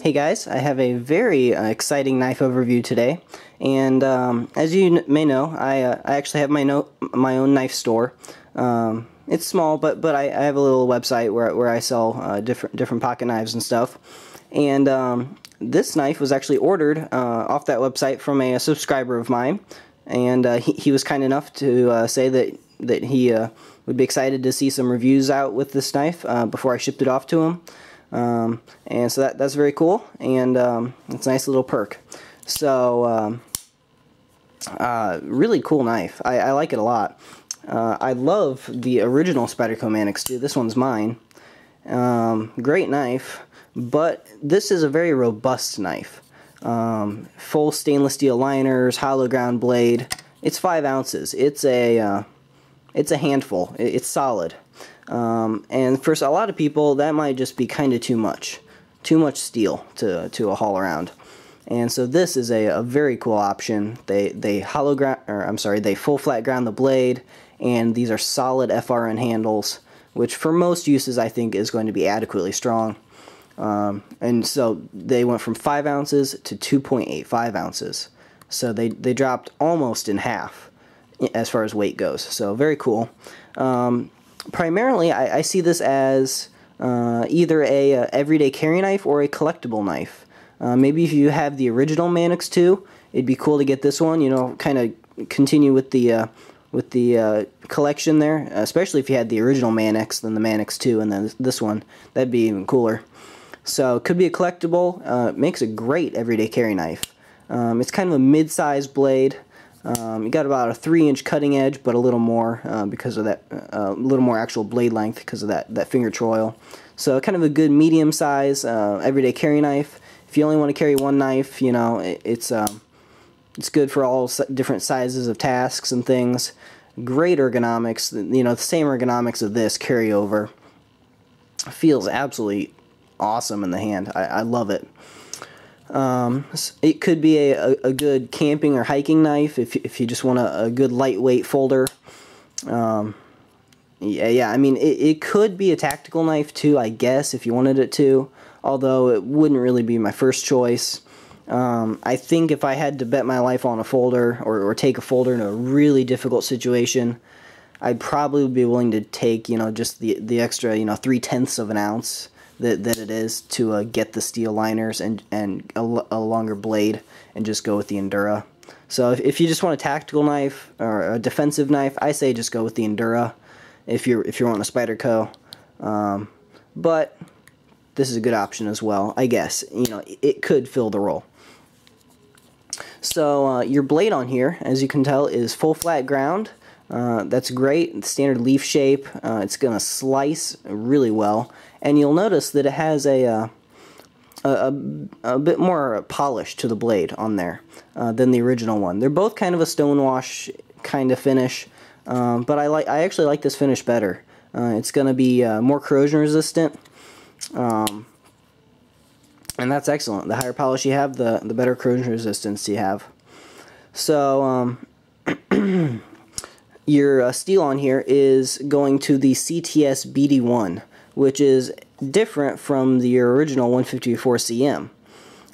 Hey guys, I have a very exciting knife overview today, and as you may know, I actually have my own knife store. It's small, but I have a little website where I sell different pocket knives and stuff. And this knife was actually ordered off that website from a subscriber of mine, and he was kind enough to say that he would be excited to see some reviews out with this knife before I shipped it off to him. And so that's very cool, and it's a nice little perk. So really cool knife. I like it a lot. I love the original Spyderco Manix too. This one's mine. Great knife, but this is a very robust knife. Full stainless steel liners, hollow ground blade. It's 5 ounces. It's a handful. It's solid. And for a lot of people, that might just be kind of too much steel to haul around. And so this is a very cool option. They full flat ground the blade, and these are solid FRN handles, which for most uses I think is going to be adequately strong. And so they went from 5 ounces to 2.85 ounces. So they dropped almost in half as far as weight goes. So very cool. Primarily, I see this as either a everyday carry knife or a collectible knife. Maybe if you have the original Manix 2, it'd be cool to get this one. You know, kind of continue with the collection there. Especially if you had the original Manix, then the Manix 2, and then this one. That'd be even cooler. So it could be a collectible. Makes a great everyday carry knife. It's kind of a mid-size blade. You got about a 3-inch cutting edge, but a little more because of that, a little more actual blade length because of that finger troil. So kind of a good medium size everyday carry knife. If you only want to carry one knife, you know, it's good for all different sizes of tasks and things. Great ergonomics, you know, the same ergonomics of this carryover. Feels absolutely awesome in the hand. I love it. It could be a good camping or hiking knife if you just want a good lightweight folder. Yeah, I mean, it could be a tactical knife too, I guess, if you wanted it to, although it wouldn't really be my first choice. I think if I had to bet my life on a folder or take a folder in a really difficult situation, I'd probably be willing to take, you know, just the extra, you know, 3/10 of an ounce that it is to get the steel liners and a longer blade and just go with the Endura. So if you just want a tactical knife or a defensive knife, I say just go with the Endura if you're wanting a Spyderco. But this is a good option as well, I guess. You know, it could fill the role. So your blade on here, as you can tell, is full flat ground. That's great. Standard leaf shape. It's going to slice really well, and you'll notice that it has a bit more polish to the blade on there than the original one. They're both kind of a stonewash kind of finish, but I actually like this finish better. It's going to be more corrosion resistant, and that's excellent. The higher polish you have, the better corrosion resistance you have. So your steel on here is going to the CTS BD1, which is different from the original 154 CM.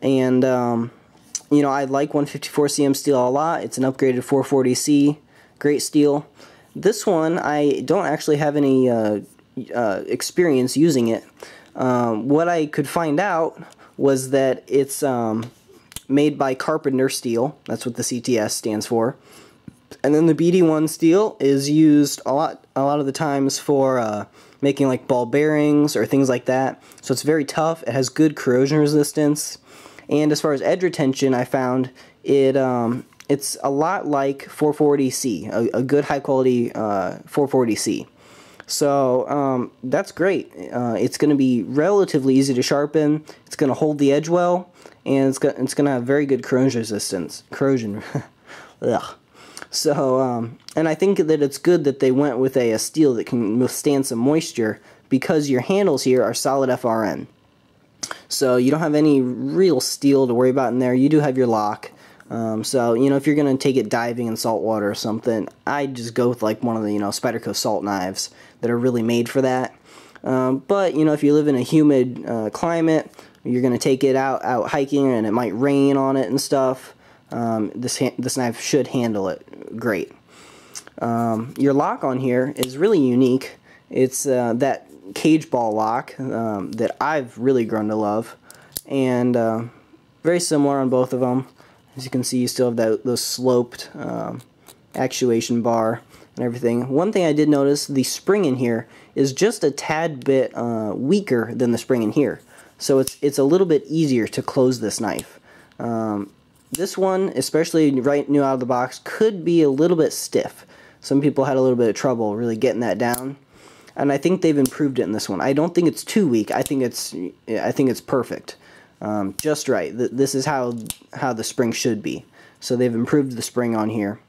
And, you know, I like 154 CM steel a lot. It's an upgraded 440C. Great steel. This one, I don't actually have any experience using it. What I could find out was that it's made by Carpenter Steel. That's what the CTS stands for. And then the BD1 steel is used a lot of the times for making like ball bearings or things like that. So it's very tough. It has good corrosion resistance, and as far as edge retention, I found it's a lot like 440C, a good high quality 440C. So that's great. It's going to be relatively easy to sharpen. It's going to hold the edge well, and it's going to have very good corrosion resistance. Ugh. So, and I think that it's good that they went with a steel that can withstand some moisture, because your handles here are solid FRN. So you don't have any real steel to worry about in there. You do have your lock. So, you know, if you're going to take it diving in salt water or something, I'd just go with like one of the, you know, Spyderco salt knives that are really made for that. But, you know, if you live in a humid climate, you're going to take it out hiking and it might rain on it and stuff, this knife should handle it great. Your lock on here is really unique. It's that cage ball lock that I've really grown to love, and very similar on both of them. As you can see, you still have those sloped actuation bar and everything. One thing I did notice, the spring in here is just a tad bit weaker than the spring in here, so it's a little bit easier to close this knife. This one, especially right new out of the box, could be a little bit stiff. Some people had a little bit of trouble really getting that down, and I think they've improved it in this one. I don't think it's too weak. I think it's perfect, just right. This is how the spring should be. So they've improved the spring on here.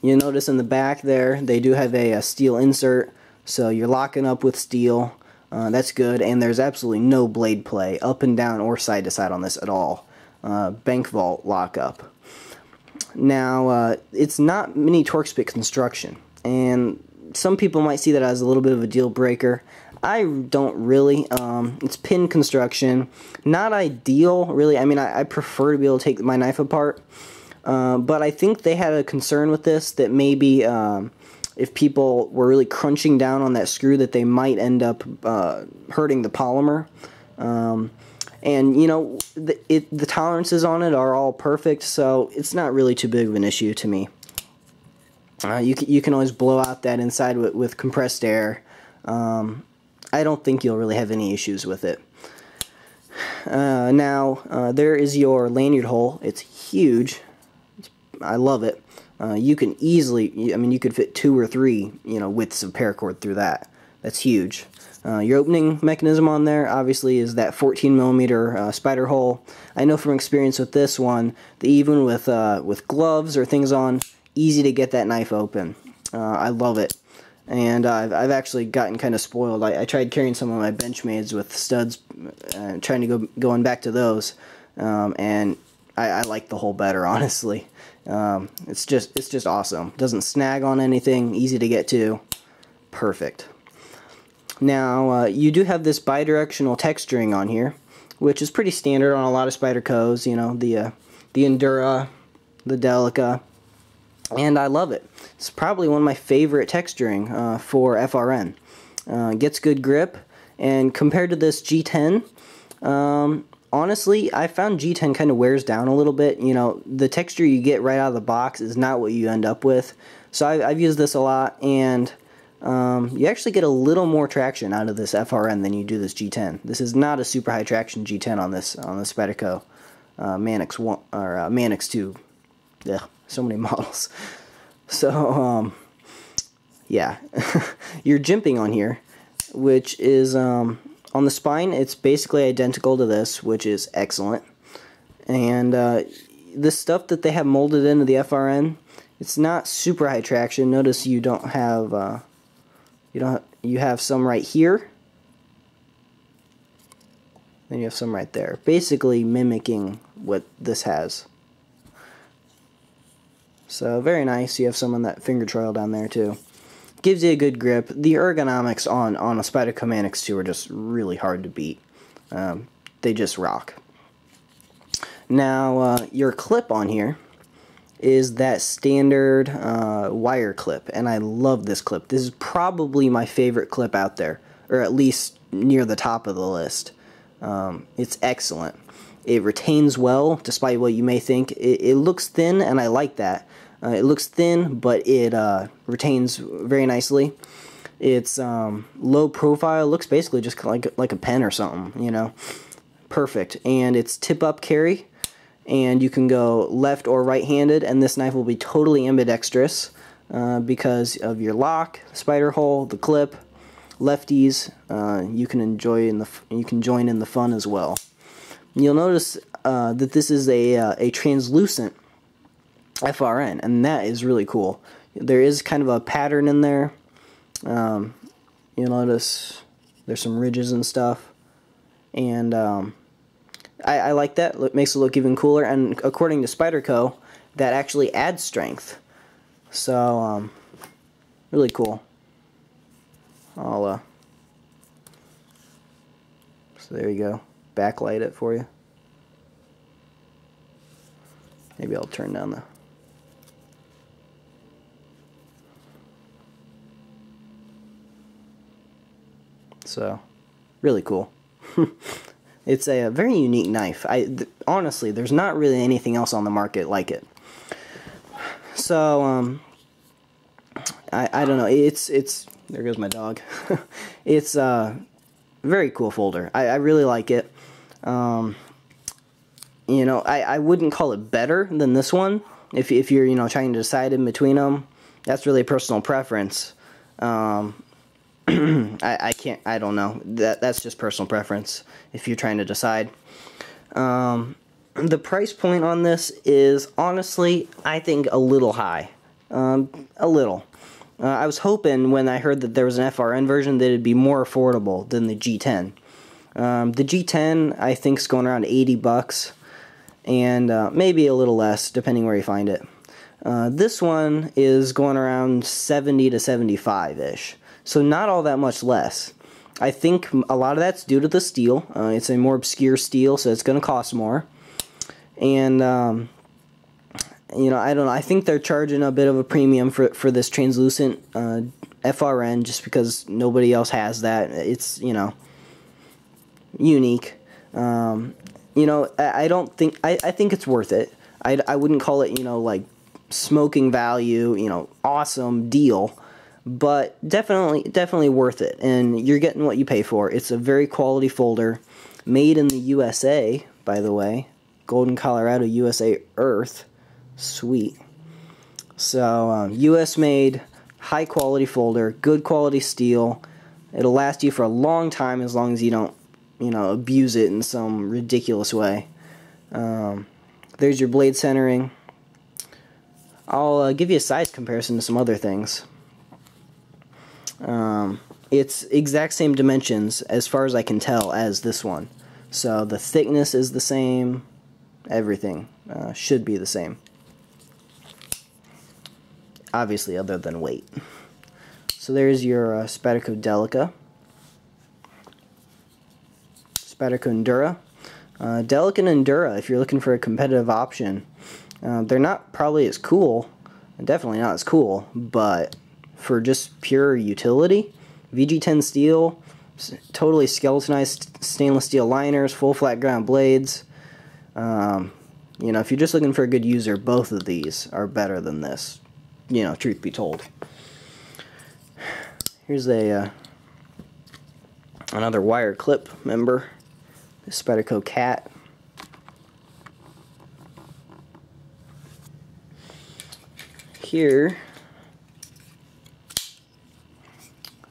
You'll notice in the back there they do have a steel insert, so you're locking up with steel. That's good, and there's absolutely no blade play up and down or side to side on this at all. Bank vault lockup. Now, it's not mini torque spit construction, and some people might see that as a little bit of a deal breaker. I don't really. It's pin construction, not ideal, really. I mean, I prefer to be able to take my knife apart, but I think they had a concern with this that maybe if people were really crunching down on that screw, that they might end up hurting the polymer. And you know, the tolerances on it are all perfect, so it's not really too big of an issue to me. You can always blow out that inside with compressed air. I don't think you'll really have any issues with it. Now, there is your lanyard hole. It's huge. I love it. You can easily, I mean, you could fit 2 or 3, widths of paracord through that. That's huge. Your opening mechanism on there, obviously, is that 14mm spider hole. I know from experience with this one that even with gloves or things on, easy to get that knife open. I love it. And I've actually gotten kind of spoiled. I tried carrying some of my Benchmades with studs, trying to going back to those, and I like the hole better, honestly. It's just awesome. Doesn't snag on anything, easy to get to, perfect. Now, you do have this bidirectional texturing on here, which is pretty standard on a lot of Spydercos, the Endura, the Delica, and I love it. It's probably one of my favorite texturing for FRN. Gets good grip, and compared to this G10, honestly, I found G10 kind of wears down a little bit. The texture you get right out of the box is not what you end up with. So I've used this a lot, and you actually get a little more traction out of this FRN than you do this G10. This is not a super high traction G10 on the Spyderco Manix 1 or Manix 2. Ugh, so many models. So yeah, your jimping on here, which is on the spine, it's basically identical to this, which is excellent. And this stuff that they have molded into the FRN, it's not super high traction. Notice you don't have you have some right here, then you have some right there, basically mimicking what this has. So very nice. You have some on that finger trail down there too. Gives you a good grip. The ergonomics on a Spyderco Manix 2 are just really hard to beat. They just rock. Now, your clip on here is that standard wire clip, and I love this clip. This is probably my favorite clip out there, or at least near the top of the list. It's excellent. It retains well, despite what you may think. It looks thin, and I like that. It looks thin, but it retains very nicely. It's low profile. Looks basically just like a pen or something, Perfect. And it's tip-up carry, and you can go left or right-handed, and this knife will be totally ambidextrous because of your lock, spider hole, the clip. Lefties, you can join in the fun as well. You'll notice that this is a translucent FRN, and that is really cool. There is kind of a pattern in there. You'll notice there's some ridges and stuff, and I like that. It makes it look even cooler, and according to Spyderco, that actually adds strength. So, really cool. So there you go. backlight it for you. Maybe I'll turn down the... So, really cool. It's a very unique knife. Honestly, there's not really anything else on the market like it. So, I don't know. It's there goes my dog. It's a very cool folder. I really like it. You know, I wouldn't call it better than this one. If you're, you know, trying to decide in between them, that's really a personal preference. I don't know. That's just personal preference if you're trying to decide. The price point on this is, honestly, I think a little high. A little. I was hoping when I heard that there was an FRN version that it'd be more affordable than the G10. The G10, I think, is going around 80 bucks, and maybe a little less, depending where you find it. This one is going around 70 to 75-ish. So not all that much less. I think a lot of that's due to the steel. It's a more obscure steel, so it's going to cost more. And, you know, I don't know. I think they're charging a bit of a premium for this translucent FRN just because nobody else has that. It's, you know, unique. You know, I don't think... I think it's worth it. I wouldn't call it, you know, like, smoking value, you know, awesome deal. But definitely worth it, and you're getting what you pay for. It's a very quality folder, made in the USA, by the way. Golden, Colorado, USA Earth. Sweet. So, US made, high quality folder, good quality steel. It'll last you for a long time as long as you don't, you know, abuse it in some ridiculous way. There's your blade centering. I'll give you a size comparison to some other things. It's exact same dimensions as far as I can tell as this one. So the thickness is the same, everything should be the same. Obviously, other than weight. So there's your Spyderco Delica. Spyderco Endura. Delica and Endura, if you're looking for a competitive option. They're not probably as cool, definitely not as cool, but for just pure utility, VG10 steel, totally skeletonized stainless steel liners, full flat ground blades. You know, if you're just looking for a good user, both of these are better than this. You know, truth be told. Here's a another wire clip member, the Spyderco Cat. Here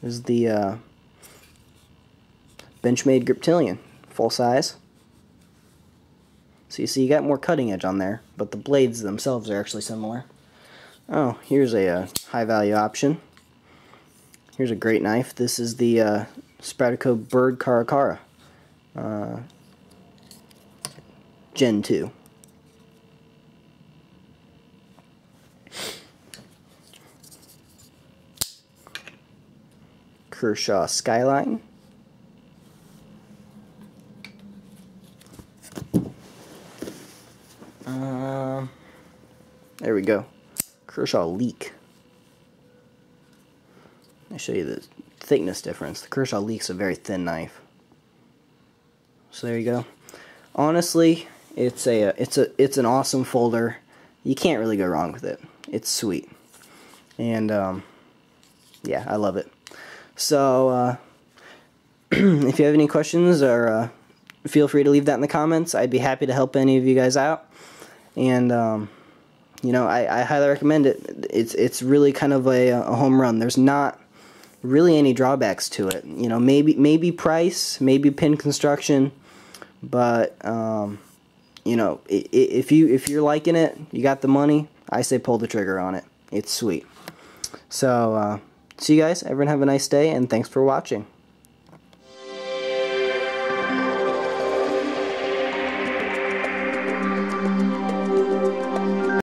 is the Benchmade Griptilian, full size. So you see you got more cutting edge on there, but the blades themselves are actually similar. Oh, here's a high value option. Here's a great knife. This is the Spyderco Bird Caracara Gen 2. Kershaw Skyline. There we go. Kershaw Leak. I'll show you the thickness difference. The Kershaw Leak's a very thin knife. So there you go. Honestly, it's an awesome folder. You can't really go wrong with it. It's sweet. And yeah, I love it. So if you have any questions, or feel free to leave that in the comments. I'd be happy to help any of you guys out. And you know, I highly recommend it. It's really kind of a home run. There's not really any drawbacks to it. You know, maybe price, maybe pin construction, but you know, if you're liking it, you got the money, I say pull the trigger on it. It's sweet. So see you guys. Everyone have a nice day, and thanks for watching.